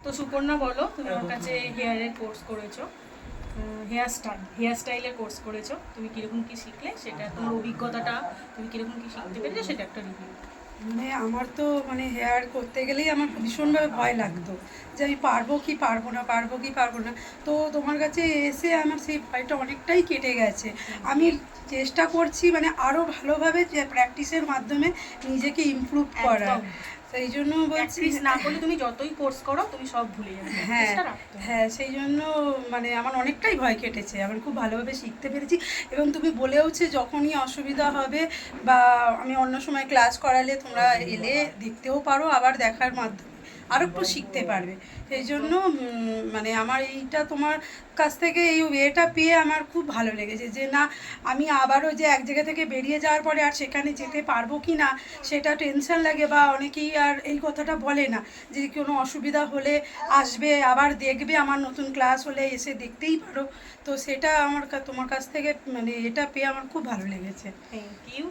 তো সুপর্ণা বলো, তুমি আমার কাছে হেয়ারের কোর্স করেছো, হেয়ার স্টাইলের কোর্স করেছো, তুমি কীরকম কী শিখলে সেটা, তোমার অভিজ্ঞতাটা, তুমি কীরকম কী শিখতে পেরেছো সেটা একটা রিভিউ। মানে আমার তো মানে হেয়ার করতে গেলেই আমার ভীষণভাবে ভয় লাগতো যে আমি পারবো কি পারবো না, পারবো কি পারবো না। তো তোমার কাছে এসে আমার সেই ভয়টা অনেকটাই কেটে গেছে। আমি চেষ্টা করছি মানে আরও ভালোভাবে যে প্র্যাকটিসের মাধ্যমে নিজেকে ইমপ্রুভ করার। একদম, সেই জন্য বলছি প্র্যাকটিস না করলে তুমি যতই কোর্স করো তুমি সব ভুলে যাবে, হ্যাঁ, প্র্যাকটিসটা রাখতে হবে। হ্যাঁ, সেই জন্য মানে আমার অনেকটাই ভয় কেটেছে। আমার খুব ভালোভাবে শিখতে পেরেছি এবং তুমি বলেওছে যখনই অসুবিধা হবে বা আমি অন্য সময় ক্লাস করালে তোমরা এলে দেখতেও পারো, আবার দেখার মাধ্যমে আরও একটু শিখতে পারবে। সেই জন্য মানে আমার এইটা তোমার কাছ থেকে এই ওয়েটা পেয়ে আমার খুব ভালো লেগেছে যে না, আমি আবারও যে এক জায়গা থেকে বেরিয়ে যাওয়ার পরে আর সেখানে যেতে পারবো কি না সেটা টেনশন লাগে, বা অনেকেই আর এই কথাটা বলে না যে কোনো অসুবিধা হলে আসবে আবার দেখবে, আমার নতুন ক্লাস হলে এসে দেখতেই পারো। তো সেটা আমার তোমার কাছ থেকে মানে এটা পেয়ে আমার খুব ভালো লেগেছে। Thank you.